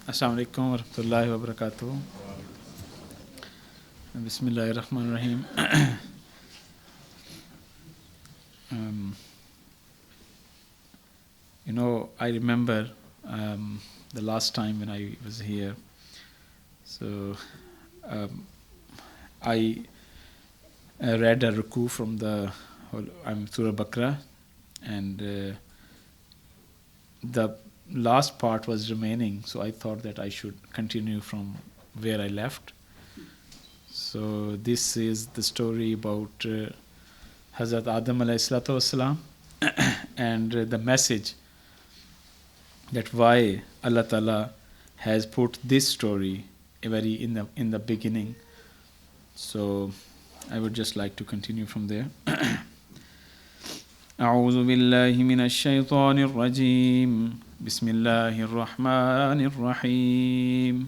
Assalamu alaikum wa rahmatullahi wa barakatuh. Bismillahirrahmanirrahim. um, I remember the last time when I was here. So I read a ruku from the Surah Baqarah, and the last part was remaining, so I thought that I should continue from where I left. So this is the story about Hazrat Adam alayhi salatu wasalam and the message that why Allah Ta'ala has put this story very in the beginning. So I would just like to continue from there. أعوذ بالله من الشيطان الرجيم بسم الله الرحمن الرحيم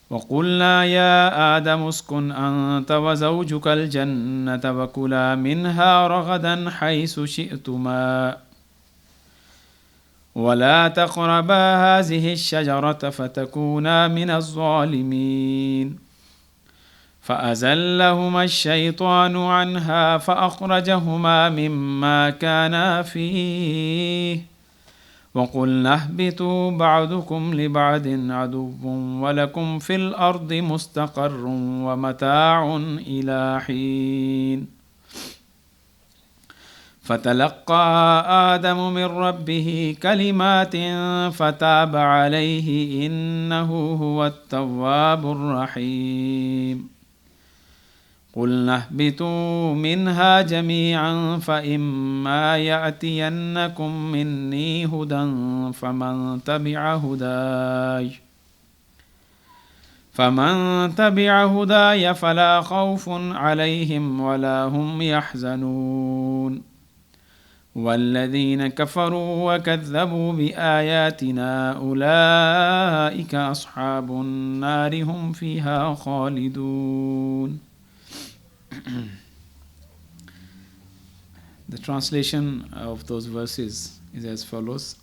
وقلنا يا آدم اسكن أنت وزوجك الجنة وكلا منها رغدا حيث شئتما ولا تقربا هذه الشجرة فتكونا من الظالمين فأزلهما الشيطان عنها فأخرجهما مما كانا فيه وقلنا اهبطوا بعضكم لبعض عدو ولكم في الأرض مستقر ومتاع إلى حين فتلقى آدم من ربه كلمات فتاب عليه إنه هو التواب الرحيم قلنا اهبطوا منها جميعا فإما يأتينكم مني هدى فمن تبع هداي فلا خوف عليهم ولا هم يحزنون والذين كفروا وكذبوا بآياتنا أولئك أصحاب النار هم فيها خالدون. The translation of those verses is as follows.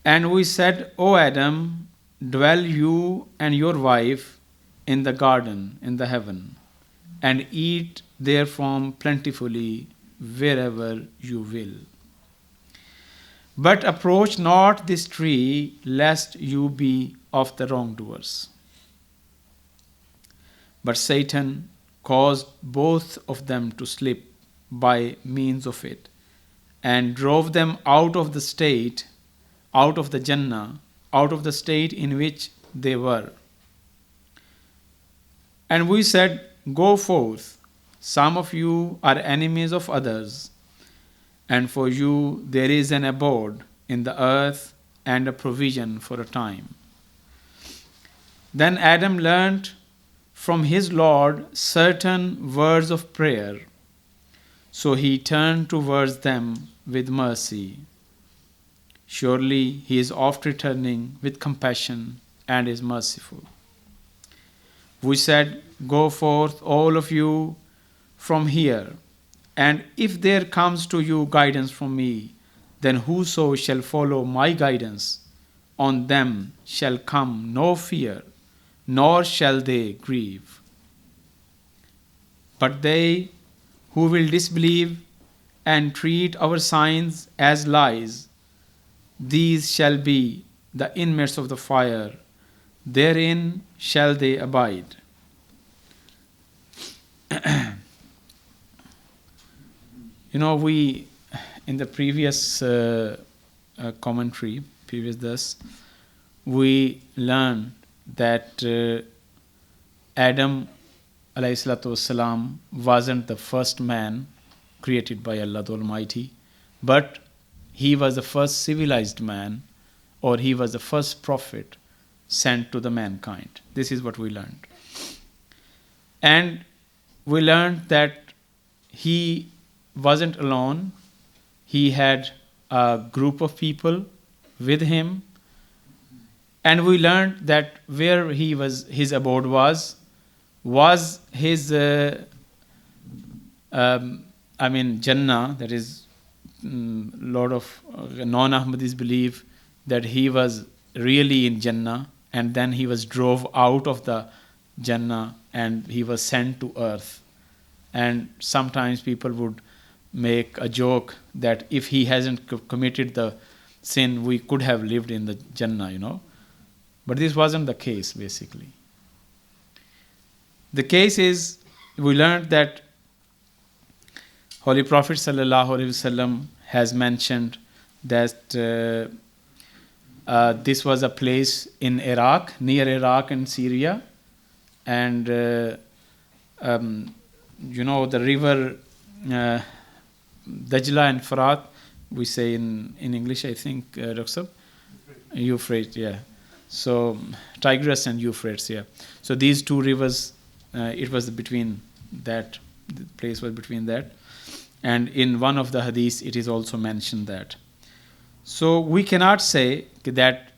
And we said, O Adam, dwell you and your wife in the garden in the heaven, and eat therefrom plentifully wherever you will. But approach not this tree, lest you be of the wrongdoers. But Satan caused both of them to slip by means of it, and drove them out of the state, out of the Jannah, out of the state in which they were. And we said, Go forth, some of you are enemies of others, and for you there is an abode in the earth and a provision for a time. Then Adam learnt from his Lord certain words of prayer, so he turned towards them with mercy. Surely he is oft returning with compassion and is merciful. We said, Go forth, all of you, from here, and if there comes to you guidance from me, then whoso shall follow my guidance, on them shall come no fear, nor shall they grieve. But they who will disbelieve and treat our signs as lies, these shall be the inmates of the fire, therein shall they abide. We, in the previous commentary, previous this, we learned that Adam alayhi salatu wasalam wasn't the first man created by Allah the Almighty, but he was the first civilized man, or he was the first prophet sent to the mankind. This is what we learned. And we learned that he wasn't alone. He had a group of people with him. And we learned that where his abode was his Jannah, that is lot of non-Ahmadis believe that he was really in Jannah, and then he was drove out of the Jannah and he was sent to earth. And sometimes people would make a joke that if he hasn't committed the sin, we could have lived in the Jannah. But this wasn't the case, basically. The case is, we learned that Holy Prophet ﷺ has mentioned that this was a place in Iraq, near Iraq and Syria, and the river Dajla and Farat, we say in English, I think, Raksab? Euphrates, yeah. So Tigris and Euphrates, yeah. So these two rivers, it was between that, the place was between that. And in one of the hadiths, it is also mentioned that. So we cannot say that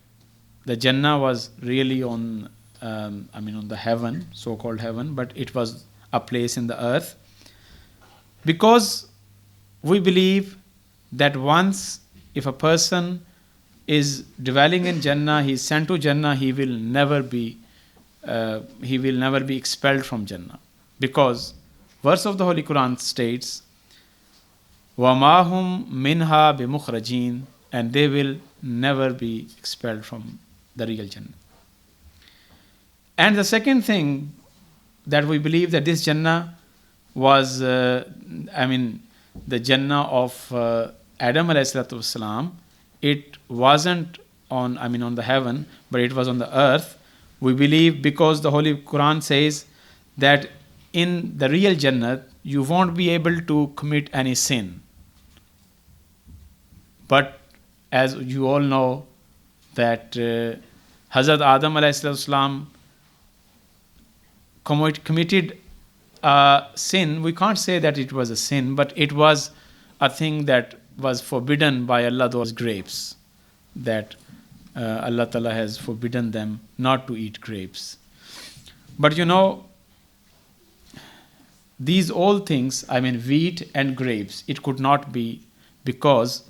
the Jannah was really on the heaven, so-called heaven, but it was a place in the earth. Because we believe that once, if a person is dwelling in Jannah, he is sent to Jannah, he will never be expelled from Jannah. Because verse of the Holy Quran states, وَمَا هُمْ مِنْهَا بِمُخْرَجِينَ, and they will never be expelled from the real Jannah. And the second thing that we believe, that this Jannah was, the Jannah of Adam ﷺ, it wasn't on the heaven, but it was on the earth. We believe because the Holy Quran says that in the real Jannah, you won't be able to commit any sin. But as you all know, that Hazrat Adam ﷺ committed a sin. We can't say that it was a sin, but it was a thing that was forbidden by Allah, those grapes, that Allah Ta'ala has forbidden them not to eat grapes. But these all things, wheat and grapes, it could not be, because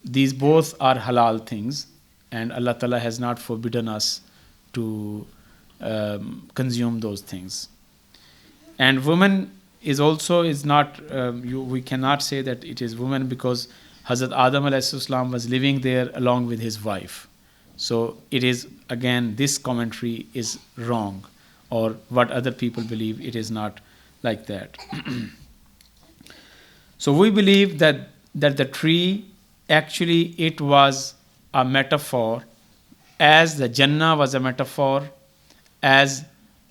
these both are halal things, and Allah Ta'ala has not forbidden us to consume those things. And woman is not, we cannot say that it is woman, because Hazrat Adam ﷺ was living there along with his wife. So it is, again, this commentary is wrong, or what other people believe, it is not like that. So we believe that the tree, actually it was a metaphor, as the Jannah was a metaphor, as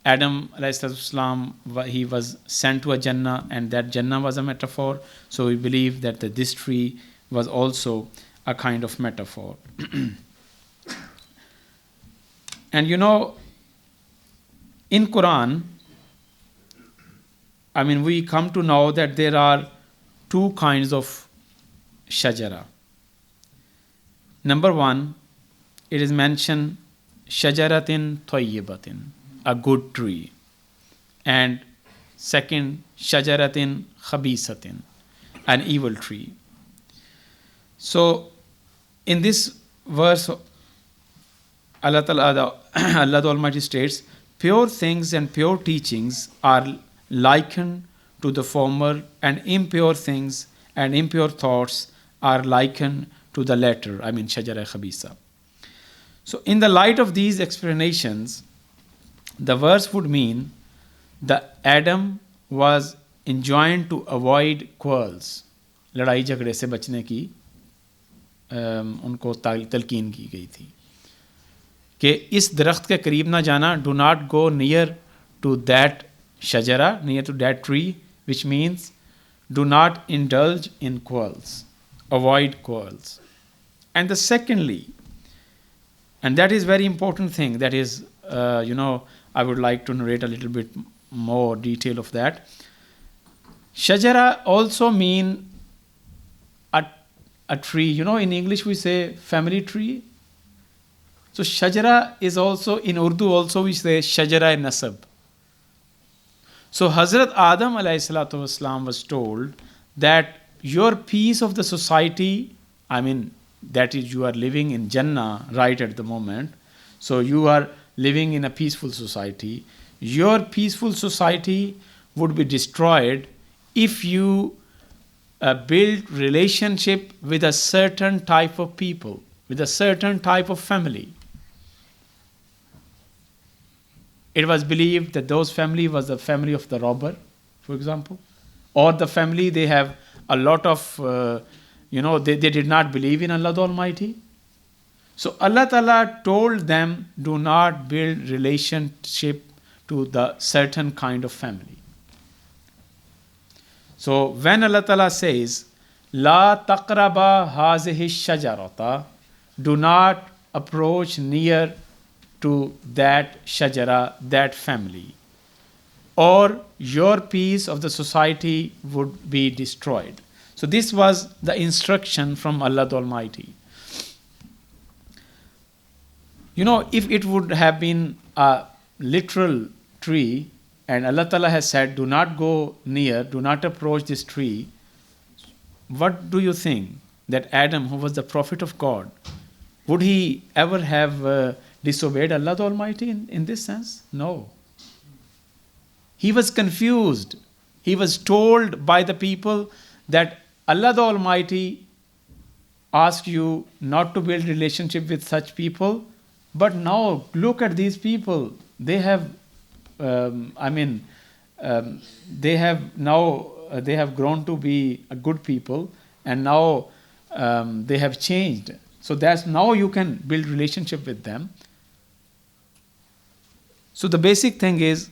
Adam ﷺ, he was sent to a Jannah, and that Jannah was a metaphor. So we believe that this tree was also a kind of metaphor. And in Quran, we come to know that there are two kinds of shajara. Number one, it is mentioned shajaratin thayyibatin, a good tree. And second, shajaratin khabisatin, an evil tree. So in this verse, Allah the Almighty states, pure things and pure teachings are likened to the former, and impure things and impure thoughts are likened to the latter, shajara khabisa. So in the light of these explanations, the verse would mean that Adam was enjoined to avoid quarrels, लड़ाई झगड़े से बचने की उनको तलकीन की गई थी कि इस दरख्त के करीब ना जाना, do not go near to that shajara, near to that tree, which means do not indulge in quarrels, avoid quarrels. And the secondly, and that is very important thing, that is, I would like to narrate a little bit more detail of that. Shajara also mean a tree. In English we say family tree. So shajara is also, in Urdu also we say shajara nasab. So Hazrat Adam ﷺ was told that your piece of the society, that is, you are living in Jannah right at the moment. So you are living in a peaceful society. Your peaceful society would be destroyed if you build relationship with a certain type of people, with a certain type of family. It was believed that those family was the family of the robber, for example, or the family they have a lot of, they did not believe in Allah the Almighty. So Allah Ta'ala told them, do not build relationship to the certain kind of family. So when Allah Ta'ala says, La taqraba hazihi shajarata, do not approach near to that shajara, that family, or your peace of the society would be destroyed. So this was the instruction from Allah the Almighty. If it would have been a literal tree, and Allah Ta'ala has said, do not go near, do not approach this tree, what do you think? That Adam, who was the prophet of God, would he ever have disobeyed Allah the Almighty in this sense? No. He was confused. He was told by the people that Allah the Almighty asked you not to build relationship with such people, but now look at these people. They have, they have grown to be a good people, and now they have changed. So that's now you can build relationship with them. So the basic thing is,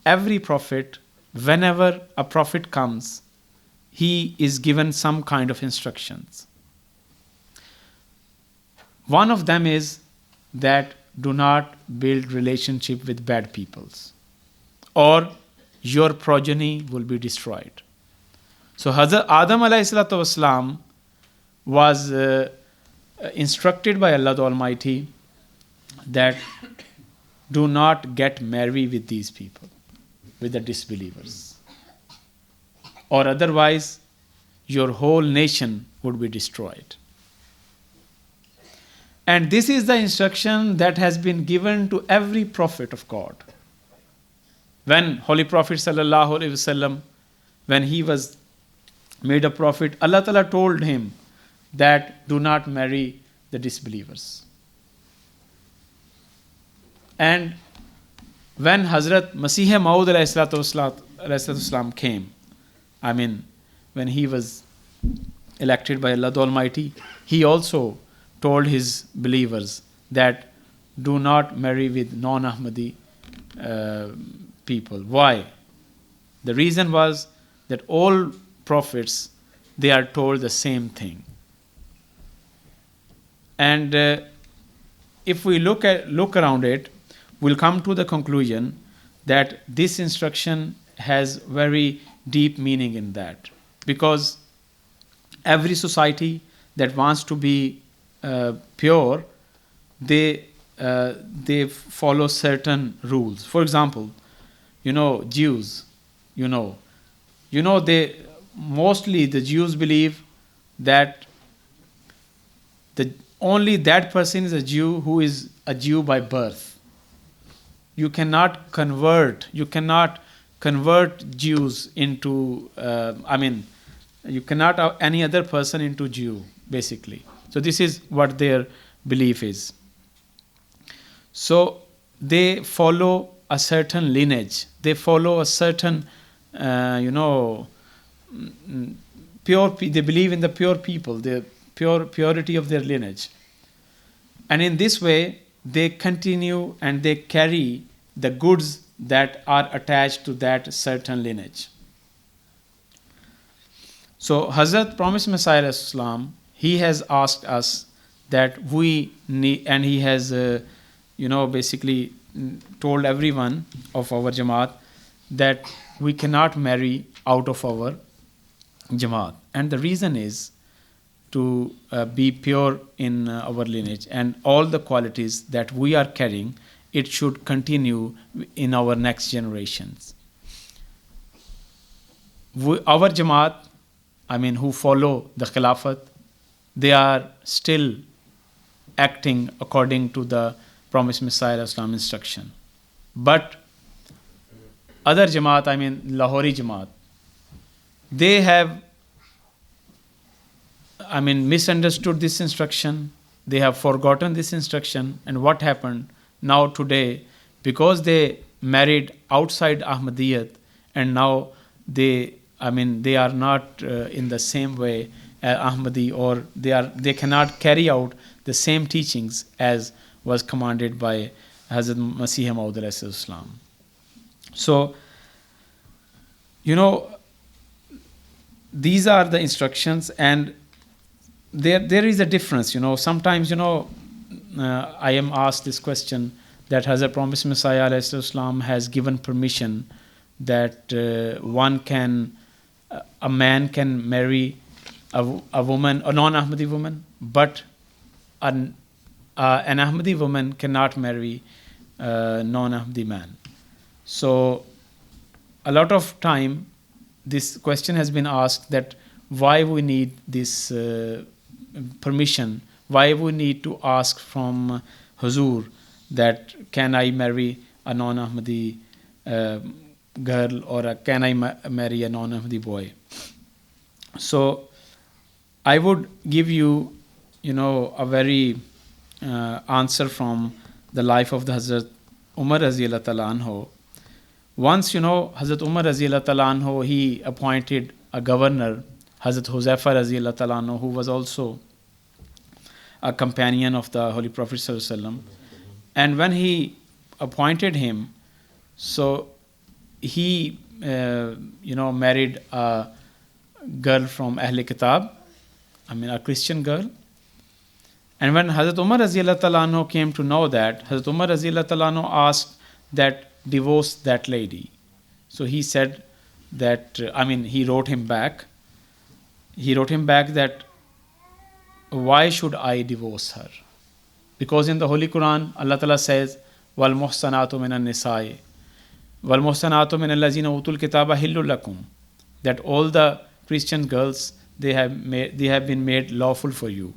every prophet, whenever a prophet comes, he is given some kind of instructions. One of them is that do not build relationship with bad peoples, or your progeny will be destroyed. So Hazrat Adam alayhi salatu wasalam was instructed by Allah the Almighty that do not get married with these people, with the disbelievers, or otherwise your whole nation would be destroyed. And this is the instruction that has been given to every prophet of God. When Holy Prophet sallallahu alaihi wasallam, when he was made a prophet, Allah Ta'ala told him that do not marry the disbelievers. And when Hazrat Masih Maud alayhi came, when he was elected by Allah the Almighty, he also told his believers that do not marry with non-Ahmadi people. Why? The reason was that all prophets, they are told the same thing. And if we look around it, we'll come to the conclusion that this instruction has very deep meaning in that. Because every society that wants to be pure, they follow certain rules. For example, Jews, they mostly the Jews believe that only that person is a Jew who is a Jew by birth. You cannot convert Jews into, you cannot any other person into Jew, basically. So this is what their belief is. So they follow a certain lineage. They follow a certain, pure. They believe in the pure people, the purity of their lineage. And in this way, they continue and they carry the goods that are attached to that certain lineage. So Hazrat Promised Messiah Islam, he has asked us that we need, and he has, basically told everyone of our Jamaat that we cannot marry out of our Jamaat. And the reason is to be pure in our lineage, and all the qualities that we are carrying, it should continue in our next generations. Our Jamaat, who follow the Khilafat, they are still acting according to the promised Messiah Islam instruction. But other Jamaat, I mean Lahori Jamaat, they have, I mean, misunderstood this instruction. They have forgotten this instruction. And what happened now today, because they married outside Ahmadiyyat, and now they, I mean, they are not in the same way Ahmadi, or they cannot carry out the same teachings as was commanded by Hazrat Masih Maud alayhi Islam. So, you know, these are the instructions, and there is a difference. You know, sometimes, you know, I am asked this question, that Hazrat Promised Messiah alayhi Islam has given permission that a man can marry a woman, a non-Ahmadi woman, but an Ahmadi woman cannot marry a non-Ahmadi man. So a lot of time this question has been asked, that why we need this permission, why we need to ask from Huzur that can I marry a non-Ahmadi girl, or can I marry a non-Ahmadi boy. So I would give you, you know, a very answer from the life of the Hazrat Umar Raziyallahu Ta'ala Anhu. Once, you know, Hazrat Umar Raziyallahu Ta'ala Anhu, he appointed a governor, Hazrat Huzaifa Raziyallahu Ta'ala Anhu, who was also a companion of the Holy Prophet Sallallahu Alaihi Wasallam. And when he appointed him, so he, you know, married a girl from Ahle Kitab, I mean a Christian girl. And when Hazrat Umar Raziyallahu Ta'ala Anhu came to know that, Hazrat Umar Raziyallahu Ta'ala Anhu asked that divorce that lady. So he said that, I mean, he wrote him back. He wrote him back that, why should I divorce her? Because in the Holy Quran, Allah Ta'ala says, wal muhsanatu minan nisa'i wal muhsanatu min allazina utul kitaba hillu lakum, that all the Christian girls, they have been made lawful for you.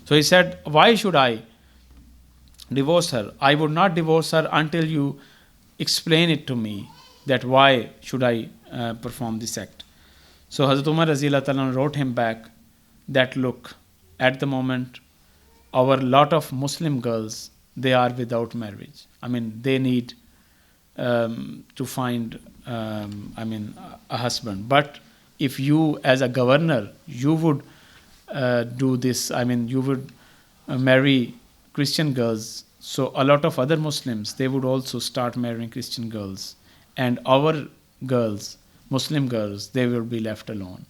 So he said, why should I divorce her? I would not divorce her until you explain it to me, that why should I perform this act. So Hazrat Umar Raziyallahu Ta'ala wrote him back that, look, at the moment, our lot of Muslim girls, they are without marriage. I mean, they need to find, I mean, a husband. But if you, as a governor, you would do this, I mean, you would marry Christian girls, so a lot of other Muslims, they would also start marrying Christian girls. And our girls, Muslim girls, they will be left alone.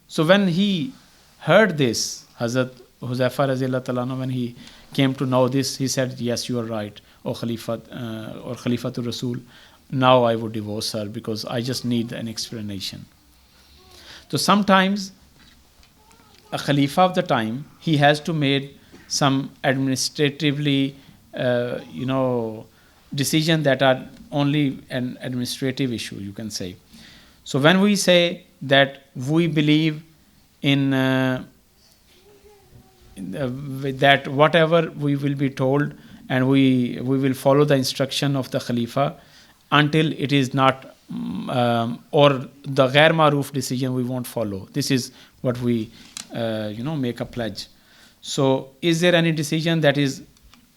So when he heard this, Hazrat Huzaifa Raziyallahu Ta'ala Anhu, when he came to know this, he said, yes, you are right, O Khalifa, or Khalifatul Rasul, now I would divorce her because I just need an explanation. So sometimes a Khalifa of the time, he has to make some administratively, you know, decisions that are only an administrative issue, you can say. So when we say that we believe in that whatever we will be told, and we will follow the instruction of the Khalifa until it is not, or the ghair maruf decision we won't follow. This is what we, you know, make a pledge. So is there any decision that is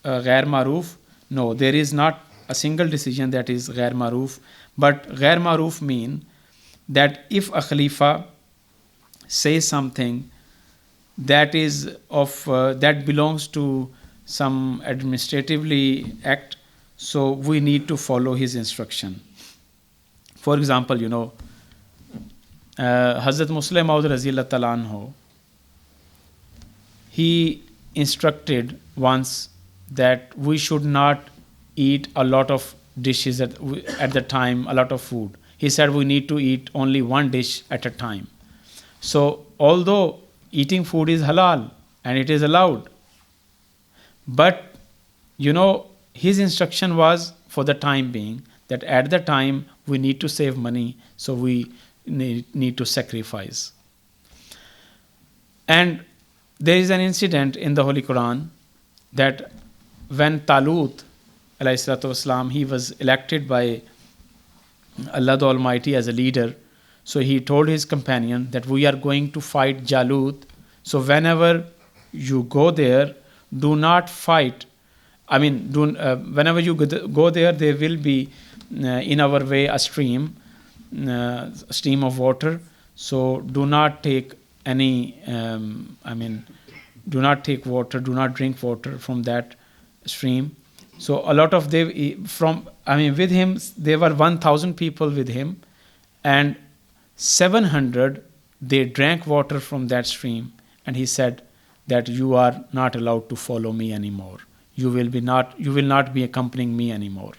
ghair maruf? No, there is not a single decision that is ghair maruf. But ghair maruf mean that if a Khalifa says something that is of that belongs to some administratively act, so we need to follow his instruction. For example, you know, Hazrat Muslim Maud Raziyallahu Ta'ala Anhu, he instructed once that we should not eat a lot of dishes at the time, a lot of food. He said we need to eat only one dish at a time. So although eating food is halal and it is allowed, but you know, his instruction was for the time being that at the time we need to save money, so we need to sacrifice. And there is an incident in the Holy Quran that when Talut alayhi salatu wasalam, he was elected by Allah the Almighty as a leader. So he told his companion that we are going to fight Jalut. So whenever you go there, do not fight. I mean, whenever you go there, there will be in our way a stream of water. So do not take any, do not take water, do not drink water from that stream. So a lot of with him, there were 1,000 people with him, and 700 they drank water from that stream, and he said that you are not allowed to follow me anymore. You will not be accompanying me anymore.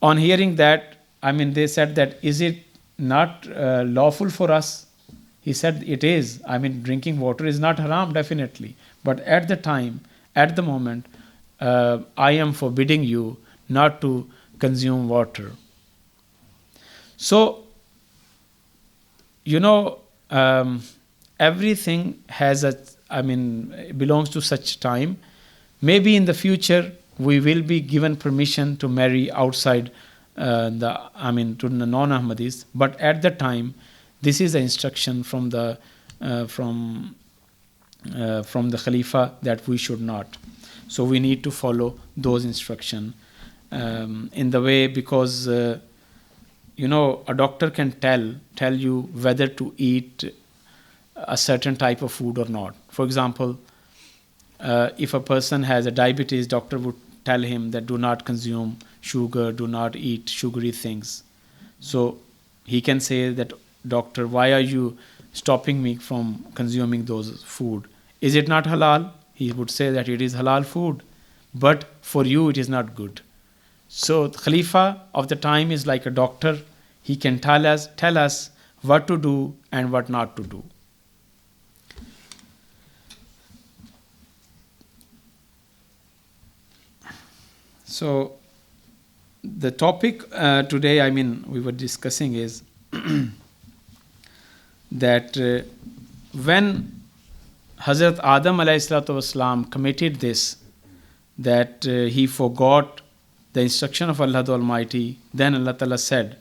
On hearing that, they said that, is it not lawful for us? He said it is. Drinking water is not haram, definitely. But at the moment, I am forbidding you not to consume water. So, everything belongs to such time. Maybe in the future we will be given permission to marry outside to the non-Ahmadis, but at the time, this is the instruction from the Khalifa that we should not. So we need to follow those instructions in the way, because a doctor can tell you whether to eat a certain type of food or not. For example, if a person has a diabetes, doctor would tell him that do not consume sugar, do not eat sugary things. So he can say that, doctor, why are you stopping me from consuming those food? Is it not halal? He would say that it is halal food, but for you it is not good. So the Khalifa of the time is like a doctor. He can tell us what to do and what not to do. So the topic today, we were discussing is that when Hazrat Adam alayhi salatu wasalam committed this, that he forgot the instruction of Allah the Almighty, then Allah Ta'ala said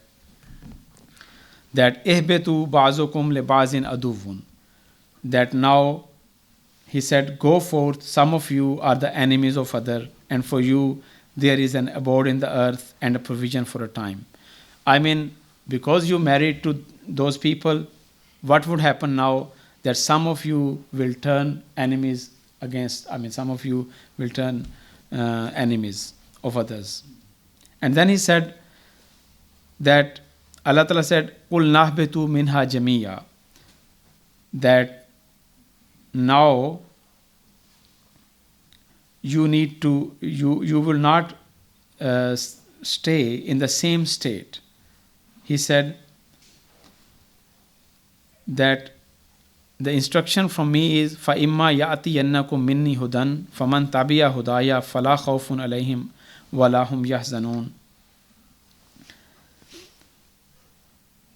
that ihbitu ba'zukum li ba'zin aduvun, that now he said, go forth, some of you are the enemies of other, and for you there is an abode in the earth and a provision for a time. Because you married to those people, what would happen now? That some of you will turn enemies some of you will turn enemies of others. And then he said that Allah Ta'ala said, Qul nahbitu minha jamiya, that now you will not stay in the same state. He said that the instruction from me is فَإِمَّا يَأْتِيَنَّكُم مِّنِّي هُدًى فَمَن تَبِعَ هُدَايَ فَلَا خَوْفٌ عَلَيْهِمْ وَلَا هُمْ يَحْزَنُونَ.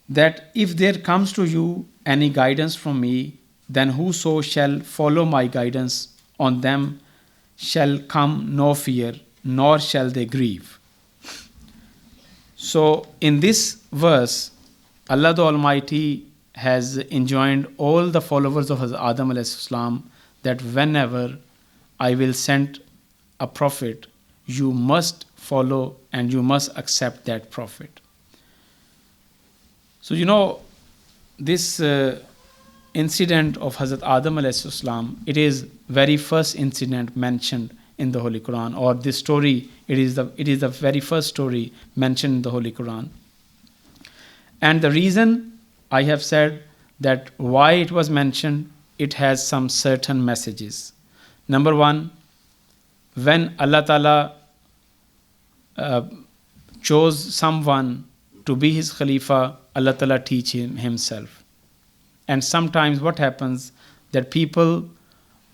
That if there comes to you any guidance from me, then whoso shall follow my guidance, on them shall come no fear, nor shall they grieve. So in this verse, Allah the Almighty has enjoined all the followers of Hazrat Adam alayhi salam that whenever I will send a prophet, you must follow and you must accept that prophet. So this incident of Hazrat Adam alayhi salam, it is very first incident mentioned in the Holy Quran, or this story, it is the very first story mentioned in the Holy Quran. And the reason I have said that why it was mentioned, it has some certain messages. Number one, when Allah Ta'ala chose someone to be his Khalifa, Allah Ta'ala teach him himself. And sometimes what happens, that people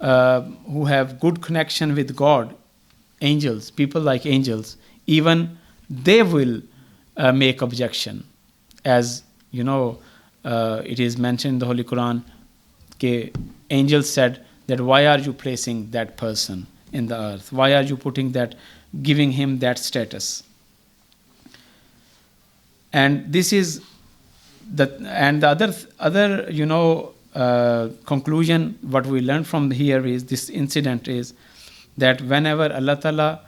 who have good connection with God, angels, people like angels, even they will make objection. As it is mentioned in the Holy Quran, कि angels said that why are you placing that person in the earth? Why are you putting that, giving him that status? And this is the other conclusion what we learned from here is this incident is that whenever Allah Ta'ala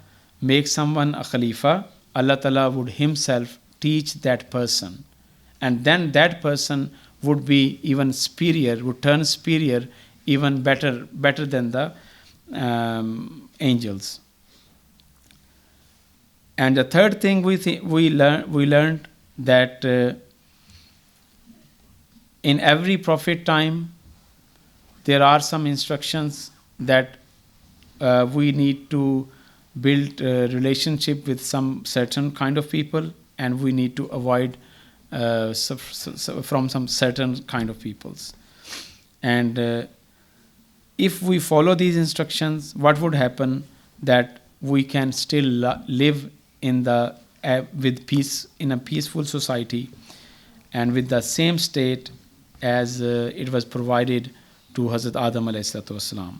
makes someone a Khalifa, Allah Ta'ala would himself teach that person, and then that person would be even superior, would turn superior, even better than the angels. And the third thing we learned that in every prophet time there are some instructions that we need to build a relationship with some certain kind of people, and we need to avoid from some certain kind of peoples. And if we follow these instructions, what would happen? That we can still live in the with peace, in a peaceful society, and with the same state as it was provided to Hazrat Adam alayhi salatu wasalam.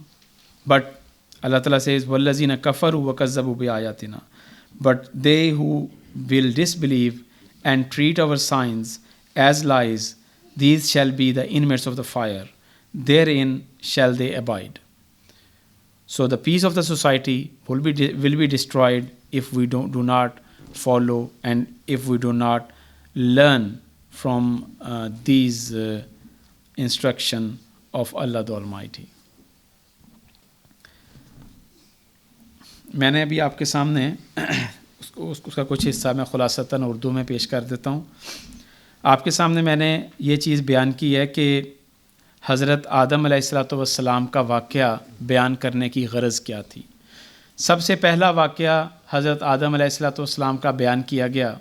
But Allah Ta'ala says, وَالَّذِينَ كَفَرُوا وَكَذَّبُوا بِآيَاتِنَا. But they who will disbelieve and treat our signs as lies, these shall be the inmates of the fire. Therein shall they abide. So the peace of the society will be destroyed if we do not follow, and if we do not learn from these instruction of Allah the Almighty. मैंने अभी आपके सामने उसका कुछ हिस्सा मैं खुलासतन उर्दू में पेश कर देता हूँ. आपके सामने मैंने ये चीज़ बयान की है कि हज़रत आदम अलैहिस्सलाम का वाक़या बयान करने की गरज़ क्या थी. सबसे पहला वाक़या हज़रत आदम अलैहिस्सलाम का बयान किया गया,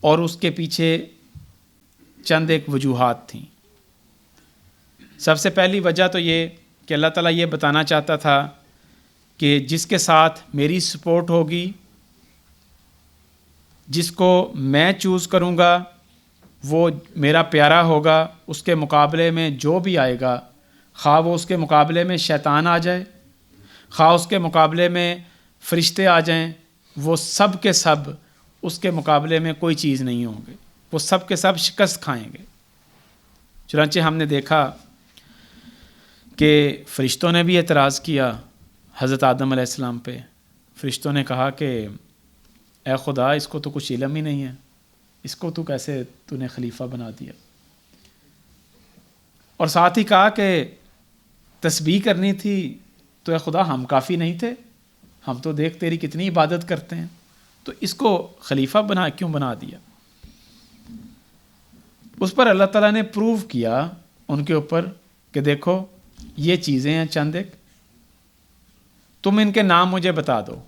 और उसके पीछे चंद एक वजूहात थीं. सबसे पहली वजह तो ये कि अल्लाह ताला ये बताना चाहता था कि जिसके साथ मेरी सपोर्ट होगी, जिसको मैं चूज़ करूँगा, वो मेरा प्यारा होगा. उसके मुकाबले में जो भी आएगा, खा वो उसके मुकाबले में शैतान आ जाए, खा उसके मुकाबले में फ़रिश्ते आ जाएं, वो सब के सब उसके मुकाबले में कोई चीज़ नहीं होंगे. वो सब के सब शिकस्त खाएंगे. चुनांचे हमने देखा कि फ़रिश्तों ने भी एतराज़ किया हज़रत आदम अलैहिस्सलाम पे. फ़रिश्तों ने कहा कि ए खुदा, इसको तो कुछ इल्म ही नहीं है, इसको तो कैसे तूने खलीफा बना दिया. और साथ ही कहा कि तस्बीह करनी थी तो ए खुदा हम काफ़ी नहीं थे, हम तो देख तेरी कितनी इबादत करते हैं, तो इसको खलीफा क्यों बना दिया. उस पर अल्लाह ताला ने प्रूव किया उनके ऊपर कि देखो ये चीज़ें हैं चंद एक, तुम इनके नाम मुझे बता दो.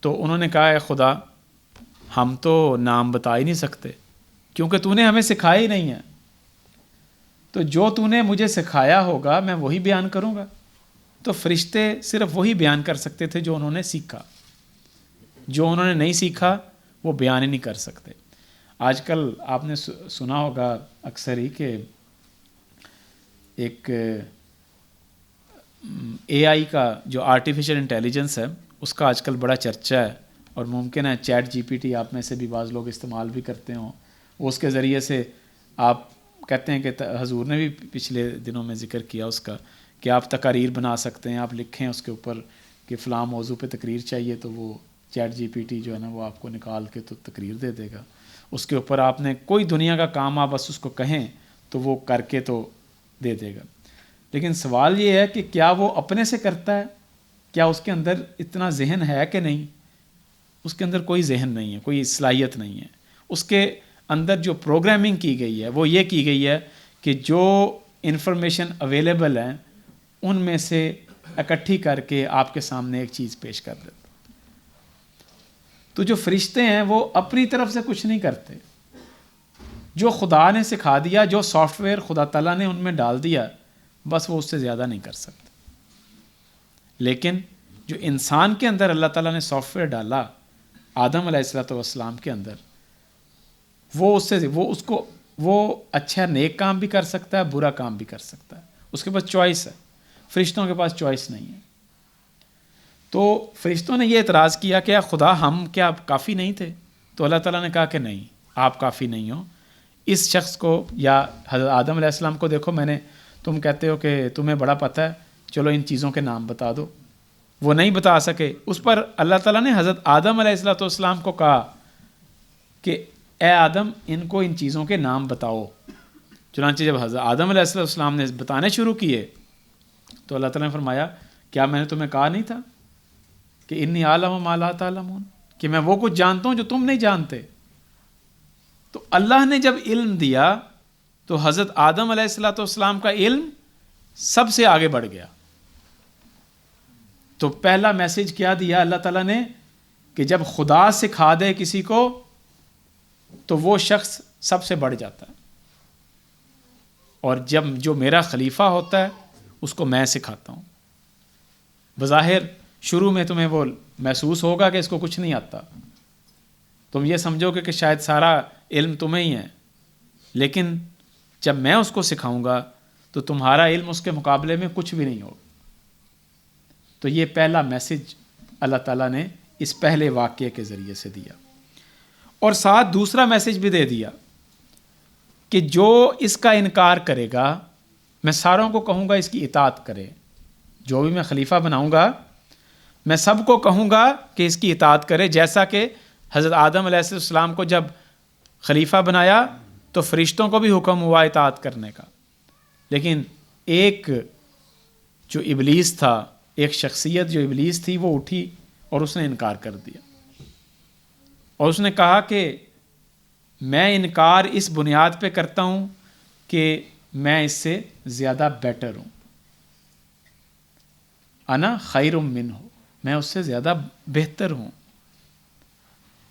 तो उन्होंने कहा है खुदा, हम तो नाम बता ही नहीं सकते क्योंकि तूने हमें सिखाया ही नहीं है. तो जो तूने मुझे सिखाया होगा मैं वही बयान करूँगा. तो फरिश्ते सिर्फ वही बयान कर सकते थे जो उन्होंने सीखा. जो उन्होंने नहीं सीखा वो बयान ही नहीं कर सकते. आजकल आपने सुना होगा अक्सर ही कि एक AI का जो आर्टिफिशियल इंटेलिजेंस है उसका आजकल बड़ा चर्चा है, और मुमकिन है चैट GPT आप में से भी बाज़ लोग इस्तेमाल भी करते हों. उसके ज़रिए से आप कहते हैं कि हजूर ने भी पिछले दिनों में ज़िक्र किया उसका कि आप तकारीर बना सकते हैं. आप लिखें उसके ऊपर कि फ़लाँ मौजू पे तकरीर चाहिए, तो वो चैट GPT जो है ना वो आपको निकाल के तो तकरीर दे देगा. उसके ऊपर आपने कोई दुनिया का काम आप बस उसको कहें तो वो करके तो दे देगा. लेकिन सवाल ये है कि क्या वो अपने से करता है, क्या उसके अंदर इतना जहन है कि नहीं. उसके अंदर कोई जहन नहीं है, कोई सलाहियत नहीं है. उसके अंदर जो प्रोग्रामिंग की गई है वो ये की गई है कि जो इन्फॉर्मेशन अवेलेबल है उनमें से इकट्ठी करके आपके सामने एक चीज़ पेश कर देता. तो जो फरिश्ते हैं वो अपनी तरफ से कुछ नहीं करते. जो खुदा ने सिखा दिया, जो सॉफ्टवेयर खुदा ताला ने उनमें डाल दिया, बस वो उससे ज़्यादा नहीं कर सकते. लेकिन जो इंसान के अंदर अल्लाह ताला ने सॉफ्टवेयर डाला आदम अलैहिस्सलाम के अंदर, वो उसको وہ اچھا نیک کام بھی کر سکتا ہے، برا کام بھی کر سکتا ہے، اس کے پاس چوائس ہے. فرشتوں کے پاس چوائس نہیں ہے. تو فرشتوں نے یہ اعتراض کیا کہ خدا ہم کیا کافی نہیں تھے؟ تو اللہ تعالیٰ نے کہا کہ نہیں، آپ کافی نہیں ہو. اس شخص کو یا حضرت آدم علیہ السلام کو دیکھو، تم کہتے ہو کہ تمہیں بڑا پتہ ہے، چلو ان چیزوں کے نام بتا دو. وہ نہیں بتا سکے. اس پر اللہ تعالیٰ نے حضرت آدم علیہ السلام کو کہا کہ اے آدم ان کو ان چیزوں کے نام بتاؤ. چنانچہ جب حضرت آدم علیہ السلام نے بتانے شروع کیے تو اللہ تعالیٰ نے فرمایا کیا میں نے تمہیں کہا نہیں تھا کہ انی عالم ما لا تعلمون، کہ میں وہ کچھ جانتا ہوں جو تم نہیں جانتے. تو اللہ نے جب علم دیا تو حضرت آدم علیہ السلام کا علم سب سے آگے بڑھ گیا. تو پہلا میسج کیا دیا اللہ تعالیٰ نے کہ جب خدا سکھا دے کسی کو تو وہ شخص سب سے بڑھ جاتا ہے، اور جب جو میرا خلیفہ ہوتا ہے اس کو میں سکھاتا ہوں. بظاہر شروع میں تمہیں وہ محسوس ہوگا کہ اس کو کچھ نہیں آتا، تم یہ سمجھو کہ شاید سارا علم تمہیں ہی ہے، لیکن جب میں اس کو سکھاؤں گا تو تمہارا علم اس کے مقابلے میں کچھ بھی نہیں ہوگا. تو یہ پہلا میسج اللہ تعالیٰ نے اس پہلے واقعے کے ذریعے سے دیا. اور ساتھ دوسرا میسج بھی دے دیا کہ جو اس کا انکار کرے گا میں ساروں کو کہوں گا اس کی اطاعت کرے. جو بھی میں خلیفہ بناؤں گا میں سب کو کہوں گا کہ اس کی اطاعت کرے. جیسا کہ حضرت آدم علیہ السلام کو جب خلیفہ بنایا تو فرشتوں کو بھی حکم ہوا اطاعت کرنے کا، لیکن ایک جو ابلیس تھا، ایک شخصیت جو ابلیس تھی، وہ اٹھی اور اس نے انکار کر دیا. اور اس نے کہا کہ میں انکار اس بنیاد پہ کرتا ہوں کہ میں اس سے زیادہ بیٹر ہوں. انا خیر منہ، میں اس سے زیادہ بہتر ہوں.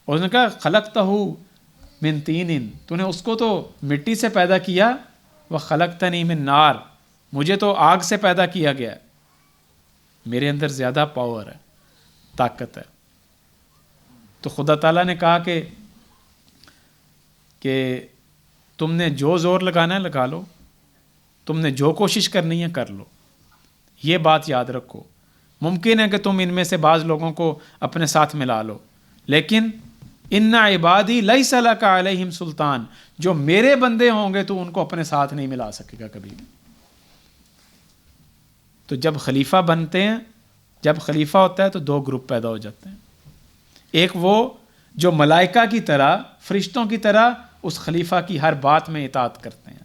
اور اس نے کہا خلقتہ من طین، تو نے اس کو تو مٹی سے پیدا کیا، وخلقتنی من نار، مجھے تو آگ سے پیدا کیا گیا، میرے اندر زیادہ پاور ہے، طاقت ہے. تو خدا تعالیٰ نے کہا کہ تم نے جو زور لگانا ہے لگا لو، تم نے جو کوشش کرنی ہے کر لو. یہ بات یاد رکھو، ممکن ہے کہ تم ان میں سے بعض لوگوں کو اپنے ساتھ ملا لو، لیکن ان عبادی لیس لک علیہم سلطان، جو میرے بندے ہوں گے تو ان کو اپنے ساتھ نہیں ملا سکے گا کبھی بھی. تو جب خلیفہ بنتے ہیں، جب خلیفہ ہوتا ہے تو دو گروپ پیدا ہو جاتے ہیں. ایک وہ جو ملائکہ کی طرح، فرشتوں کی طرح اس خلیفہ کی ہر بات میں اطاعت کرتے ہیں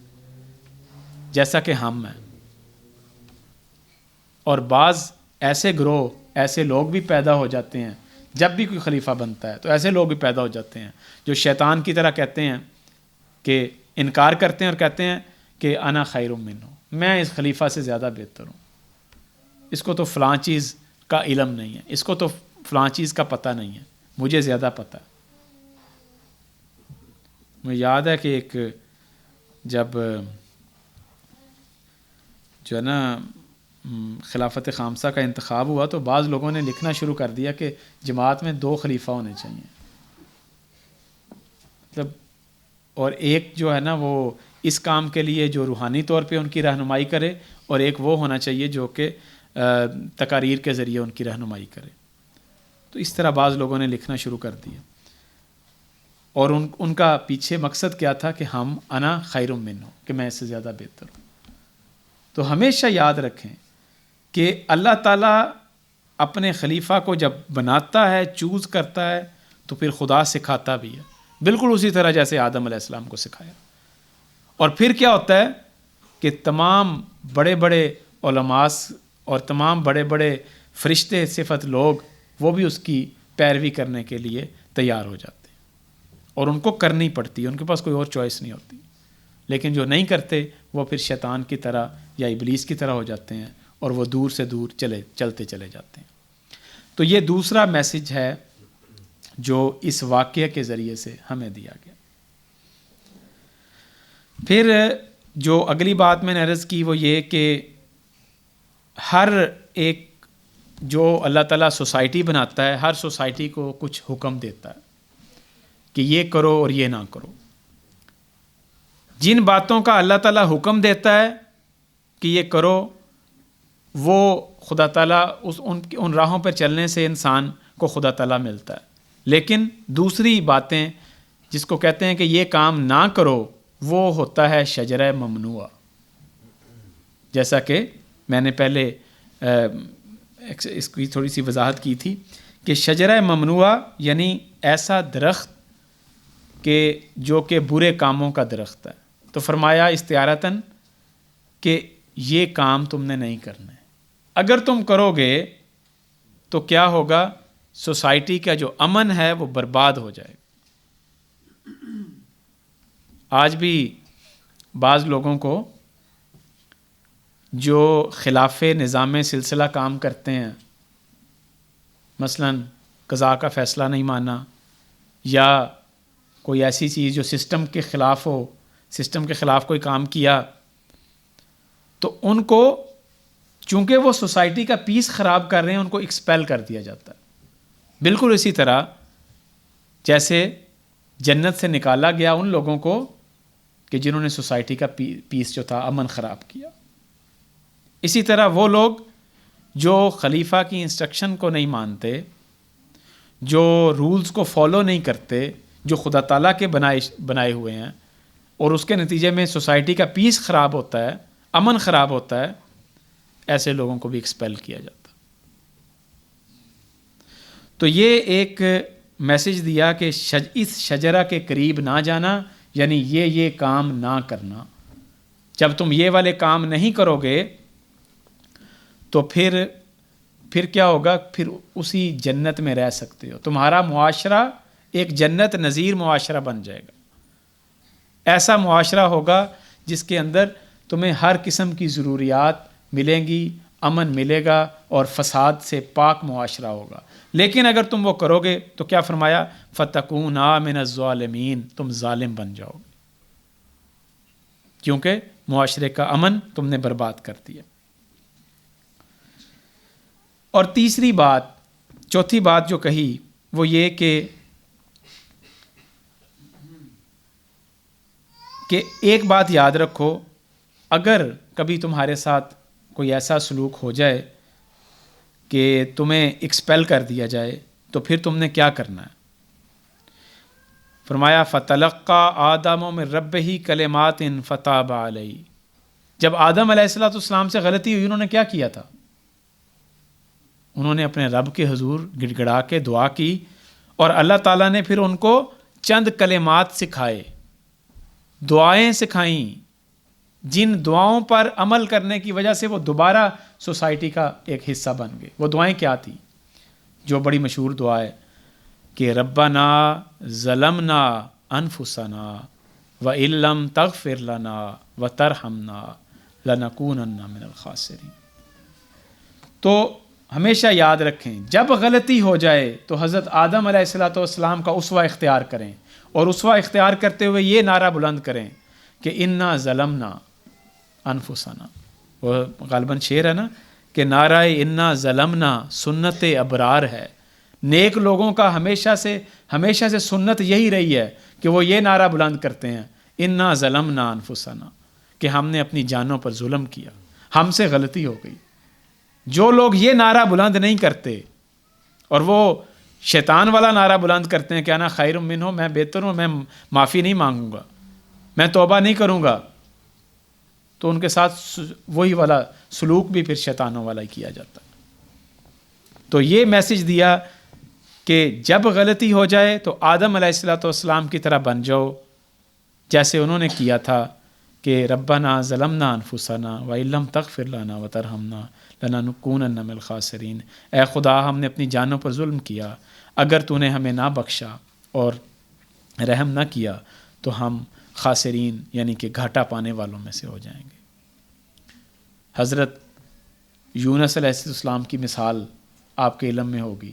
جیسا کہ ہم ہیں. اور بعض ایسے گروہ، ایسے لوگ بھی پیدا ہو جاتے ہیں جب بھی کوئی خلیفہ بنتا ہے، تو ایسے لوگ بھی پیدا ہو جاتے ہیں جو شیطان کی طرح کہتے ہیں کہ انکار کرتے ہیں اور کہتے ہیں کہ انا خیر منہ، میں اس خلیفہ سے زیادہ بہتر ہوں، اس کو تو فلاں چیز کا علم نہیں ہے، اس کو تو فلاں چیز کا پتہ نہیں ہے، مجھے زیادہ پتہ ہے. مجھے یاد ہے کہ ایک جب جو ہے نا خلافت خامسہ کا انتخاب ہوا تو بعض لوگوں نے لکھنا شروع کر دیا کہ جماعت میں 2 خلیفہ ہونے چاہیے، مطلب، اور ایک جو ہے نا وہ اس کام کے لیے جو روحانی طور پہ ان کی رہنمائی کرے، اور ایک وہ ہونا چاہیے جو کہ تقاریر کے ذریعے ان کی رہنمائی کرے. تو اس طرح بعض لوگوں نے لکھنا شروع کر دیا، اور ان کا پیچھے مقصد کیا تھا کہ ہم انا خیر منہ، کہ میں اس سے زیادہ بہتر ہوں. تو ہمیشہ یاد رکھیں کہ اللہ تعالیٰ اپنے خلیفہ کو جب بناتا ہے، چوز کرتا ہے، تو پھر خدا سکھاتا بھی ہے، بالکل اسی طرح جیسے آدم علیہ السلام کو سکھایا. اور پھر کیا ہوتا ہے کہ تمام بڑے بڑے علماء اور تمام بڑے بڑے فرشتے صفت لوگ وہ بھی اس کی پیروی کرنے کے لیے تیار ہو جاتے ہیں، اور ان کو کرنی پڑتی ہے، ان کے پاس کوئی اور چوائس نہیں ہوتی. لیکن جو نہیں کرتے وہ پھر شیطان کی طرح یا ابلیس کی طرح ہو جاتے ہیں، اور وہ دور سے دور چلتے چلے جاتے ہیں. تو یہ دوسرا میسج ہے جو اس واقعے کے ذریعے سے ہمیں دیا گیا. پھر جو اگلی بات میں نے عرض کی وہ یہ کہ ہر ایک جو اللہ تعالیٰ سوسائٹی بناتا ہے، ہر سوسائٹی کو کچھ حکم دیتا ہے کہ یہ کرو اور یہ نہ کرو. جن باتوں کا اللہ تعالیٰ حکم دیتا ہے کہ یہ کرو، وہ خدا تعالیٰ ان راہوں پر چلنے سے انسان کو خدا تعالیٰ ملتا ہے. لیکن دوسری باتیں جس کو کہتے ہیں کہ یہ کام نہ کرو، وہ ہوتا ہے شجرہ ممنوعہ. جیسا کہ میں نے پہلے اس کی تھوڑی سی وضاحت کی تھی کہ شجرہ ممنوعہ یعنی ایسا درخت کہ جو کہ برے کاموں کا درخت ہے. تو فرمایا استعارتاً کہ یہ کام تم نے نہیں کرنا ہے. اگر تم کرو گے تو کیا ہوگا؟ سوسائٹی کا جو امن ہے وہ برباد ہو جائے گا. آج بھی بعض لوگوں کو جو خلاف نظام سلسلہ کام کرتے ہیں، مثلا قضاء کا فیصلہ نہیں ماننا یا کوئی ایسی چیز جو سسٹم کے خلاف ہو، سسٹم کے خلاف کوئی کام کیا، تو ان کو چونکہ وہ سوسائٹی کا پیس خراب کر رہے ہیں ان کو ایکسپیل کر دیا جاتا ہے. بالکل اسی طرح جیسے جنت سے نکالا گیا ان لوگوں کو کہ جنہوں نے سوسائٹی کا پیس جو تھا امن خراب کیا، اسی طرح وہ لوگ جو خلیفہ کی انسٹرکشن کو نہیں مانتے، جو رولز کو فالو نہیں کرتے جو خدا تعالیٰ کے بنائے ہوئے ہیں، اور اس کے نتیجے میں سوسائٹی کا پیس خراب ہوتا ہے، امن خراب ہوتا ہے، ایسے لوگوں کو بھی ایکسپیل کیا جاتا. تو یہ ایک میسج دیا کہ اس شجرہ کے قریب نہ جانا، یعنی یہ کام نہ کرنا. جب تم یہ والے کام نہیں کرو گے تو پھر کیا ہوگا؟ پھر اسی جنت میں رہ سکتے ہو. تمہارا معاشرہ ایک جنت نظیر معاشرہ بن جائے گا. ایسا معاشرہ ہوگا جس کے اندر تمہیں ہر قسم کی ضروریات ملیں گی، امن ملے گا اور فساد سے پاک معاشرہ ہوگا. لیکن اگر تم وہ کرو گے تو کیا فرمایا؟ فَتَكُونَا مِنَ الظَّالِمِينَ، تم ظالم بن جاؤ گے، کیونکہ معاشرے کا امن تم نے برباد کر دیا. اور چوتھی بات جو کہی وہ یہ کہ ایک بات یاد رکھو، اگر کبھی تمہارے ساتھ کوئی ایسا سلوک ہو جائے کہ تمہیں ایکسپیل کر دیا جائے تو پھر تم نے کیا کرنا ہے؟ فرمایا فَتَلَقَّى آدَمُ مِن رَبِّهِ كَلِمَاتٍ فَتَابَ عَلَيْهِ. جب آدم علیہ السلام سے غلطی ہوئی انہوں نے کیا کیا تھا؟ انہوں نے اپنے رب کے حضور گڑ گڑا کے دعا کی اور اللہ تعالیٰ نے پھر ان کو چند کلمات سکھائے، دعائیں سکھائیں، جن دعاؤں پر عمل کرنے کی وجہ سے وہ دوبارہ سوسائٹی کا ایک حصہ بن گئے. وہ دعائیں کیا تھیں؟ جو بڑی مشہور دعا ہے کہ ربنا ظلمنا انفسنا وان لم تغفر لنا وترحمنا لنکونن من الخاسرین. تو ہمیشہ یاد رکھیں جب غلطی ہو جائے تو حضرت آدم علیہ السلام کا اسوہ اختیار کریں، اور اسوہ اختیار کرتے ہوئے یہ نعرہ بلند کریں کہ انا ظلمنا انفسنا. وہ غالباً شعر ہے نا کہ نعرہ انا ظلمنا سنت ابرار ہے. نیک لوگوں کا ہمیشہ سے سنت یہی رہی ہے کہ وہ یہ نعرہ بلند کرتے ہیں انا ظلمنا انفسنا، کہ ہم نے اپنی جانوں پر ظلم کیا، ہم سے غلطی ہو گئی. جو لوگ یہ نعرہ بلند نہیں کرتے اور وہ شیطان والا نعرہ بلند کرتے ہیں کہ انا خیر منہ، میں بہتر ہوں، میں معافی نہیں مانگوں گا، میں توبہ نہیں کروں گا، تو ان کے ساتھ وہی والا سلوک بھی پھر شیطانوں والا ہی کیا جاتا ہے. تو یہ میسج دیا کہ جب غلطی ہو جائے تو آدم علیہ السلام کی طرح بن جاؤ جیسے انہوں نے کیا تھا کہ ربنا ظلمنا انفسنا وان لم تغفر لنا وترحمنا لنکونن من الخاسرین. اے خدا ہم نے اپنی جانوں پر ظلم کیا، اگر تو نے ہمیں نہ بخشا اور رحم نہ کیا تو ہم خاسرین یعنی کہ گھاٹا پانے والوں میں سے ہو جائیں گے. حضرت یونس علیہ السلام کی مثال آپ کے علم میں ہوگی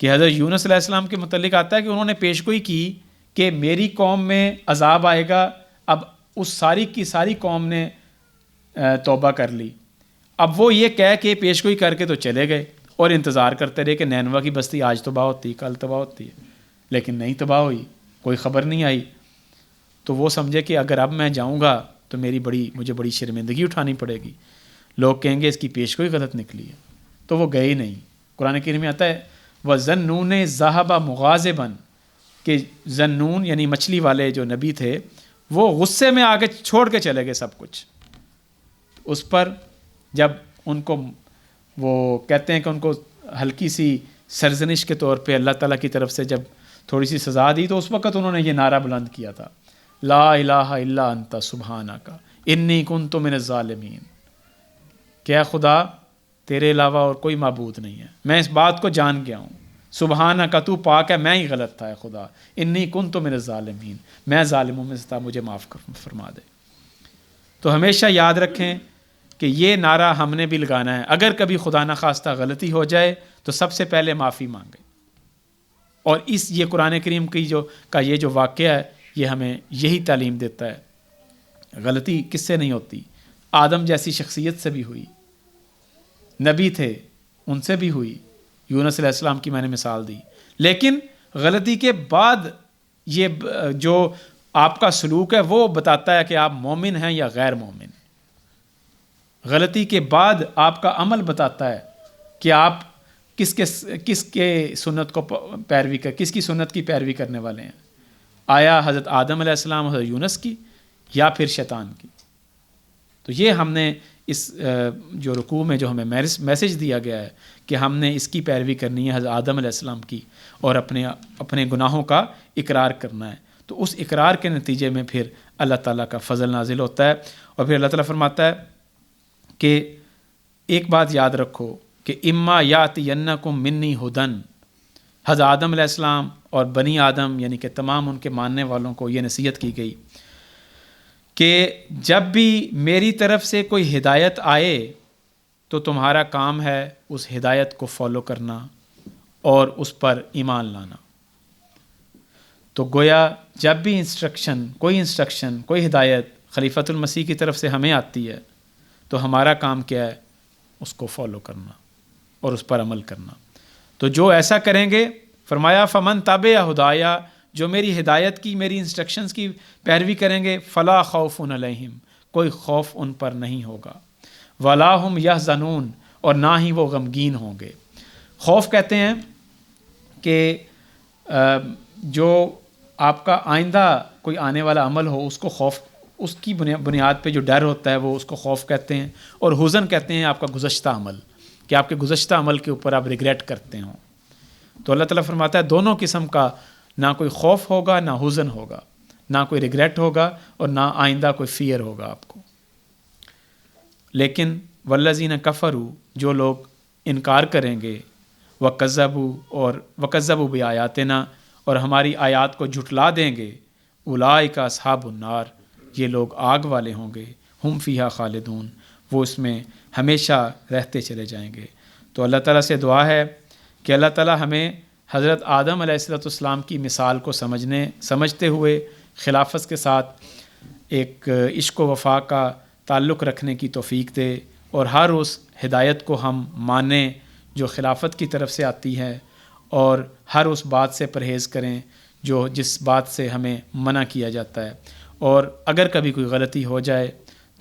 کہ حضرت یونس علیہ السلام کے متعلق آتا ہے کہ انہوں نے پیشگوئی کی کہ میری قوم میں عذاب آئے گا. اب اس ساری کی ساری قوم نے توبہ کر لی. اب وہ یہ کہہ کے پیشگوئی کر کے تو چلے گئے اور انتظار کرتے رہے کہ نینوا کی بستی آج تباہ ہوتی، کل تباہ ہوتی ہے، لیکن نہیں تباہ ہوئی، کوئی خبر نہیں آئی. تو وہ سمجھے کہ اگر اب میں جاؤں گا تو مجھے بڑی شرمندگی اٹھانی پڑے گی، لوگ کہیں گے اس کی پیشگوئی غلط نکلی ہے، تو وہ گئے ہی نہیں۔ قرآن کریم میں آتا ہے وَظَنُّونِ ذَهَبَ مُغَاضِبًا، کہ ذنون یعنی مچھلی والے جو نبی تھے وہ غصے میں آگے چھوڑ کے چلے گئے سب کچھ اس پر۔ جب ان کو وہ کہتے ہیں کہ ان کو ہلکی سی سرزنش کے طور پہ اللہ تعالیٰ کی طرف سے جب تھوڑی سی سزا دی تو اس وقت انہوں نے یہ نعرہ بلند کیا تھا، لا الہ الا انت سبحانک انی کنت من الظالمین، کہ اے خدا تیرے علاوہ اور کوئی معبود نہیں ہے، میں اس بات کو جان گیا ہوں، سبحانک تو پاک ہے، میں ہی غلط تھا، اے خدا انی کنت من الظالمین، میں ظالموں میں سے تھا، مجھے معاف فرما دے۔ تو ہمیشہ یاد رکھیں کہ یہ نعرہ ہم نے بھی لگانا ہے، اگر کبھی خدا نخواستہ غلطی ہو جائے تو سب سے پہلے معافی مانگیں۔ اور یہ قرآن کریم کی یہ جو واقعہ ہے یہ ہمیں یہی تعلیم دیتا ہے۔ غلطی کس سے نہیں ہوتی؟ آدم جیسی شخصیت سے بھی ہوئی، نبی تھے ان سے بھی ہوئی، یونس علیہ السلام کی میں نے مثال دی، لیکن غلطی کے بعد یہ جو آپ کا سلوک ہے وہ بتاتا ہے کہ آپ مومن ہیں یا غیر مومن۔ غلطی کے بعد آپ کا عمل بتاتا ہے کہ آپ کس کی سنت کی پیروی کرنے والے ہیں، آیا حضرت آدم علیہ السلام حضرت یونس کی یا پھر شیطان کی۔ تو یہ ہم نے اس جو رکوع میں جو ہمیں میسج دیا گیا ہے کہ ہم نے اس کی پیروی کرنی ہے، حضرت آدم علیہ السلام کی، اور اپنے گناہوں کا اقرار کرنا ہے۔ تو اس اقرار کے نتیجے میں پھر اللہ تعالیٰ کا فضل نازل ہوتا ہے، اور پھر اللہ تعالیٰ فرماتا ہے کہ ایک بات یاد رکھو کہ اما یاتینکم منی ہدن، حضرت آدم علیہ السلام اور بنی آدم یعنی کہ تمام ان کے ماننے والوں کو یہ نصیحت کی گئی کہ جب بھی میری طرف سے کوئی ہدایت آئے تو تمہارا کام ہے اس ہدایت کو فالو کرنا اور اس پر ایمان لانا۔ تو گویا جب بھی انسٹرکشن کوئی ہدایت خلیفۃ المسیح کی طرف سے ہمیں آتی ہے تو ہمارا کام کیا ہے؟ اس کو فالو کرنا اور اس پر عمل کرنا۔ تو جو ایسا کریں گے، فرمایا فمن تبع ہدایا، جو میری ہدایت کی، میری انسٹرکشنز کی پیروی کریں گے، فلا خوف علیہم، کوئی خوف ان پر نہیں ہوگا، ولا ہم یحزنون، اور نہ ہی وہ غمگین ہوں گے۔ خوف کہتے ہیں کہ جو آپ کا آئندہ کوئی آنے والا عمل ہو اس کو خوف، اس کی بنیاد پہ جو ڈر ہوتا ہے وہ اس کو خوف کہتے ہیں، اور حزن کہتے ہیں آپ کا گزشتہ عمل، کہ آپ کے گزشتہ عمل کے اوپر آپ ریگریٹ کرتے ہوں۔ تو اللہ تعالیٰ فرماتا ہے دونوں قسم کا نہ کوئی خوف ہوگا نہ حزن ہوگا، نہ کوئی ریگریٹ ہوگا اور نہ آئندہ کوئی فیئر ہوگا آپ کو۔ لیکن والذین کفروا، جو لوگ انکار کریں گے، وکذبوا بآیاتنا، اور ہماری آیات کو جھٹلا دیں گے، اولئک اصحاب النار، یہ لوگ آگ والے ہوں گے، ہم فیہا خالدون، وہ اس میں ہمیشہ رہتے چلے جائیں گے۔ تو اللہ تعالیٰ سے دعا ہے کہ اللہ تعالیٰ ہمیں حضرت آدم علیہ السلام کی مثال کو سمجھتے ہوئے خلافت کے ساتھ ایک عشق و وفا کا تعلق رکھنے کی توفیق دے، اور ہر اس ہدایت کو ہم مانیں جو خلافت کی طرف سے آتی ہے، اور ہر اس بات سے پرہیز کریں جس بات سے ہمیں منع کیا جاتا ہے، اور اگر کبھی کوئی غلطی ہو جائے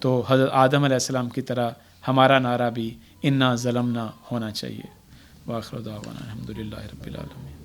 تو حضرت آدم علیہ السلام کی طرح ہمارا نعرہ بھی انا ظلمنا ہونا چاہیے۔ وآخر دعوانا الحمدللہ رب العالمین۔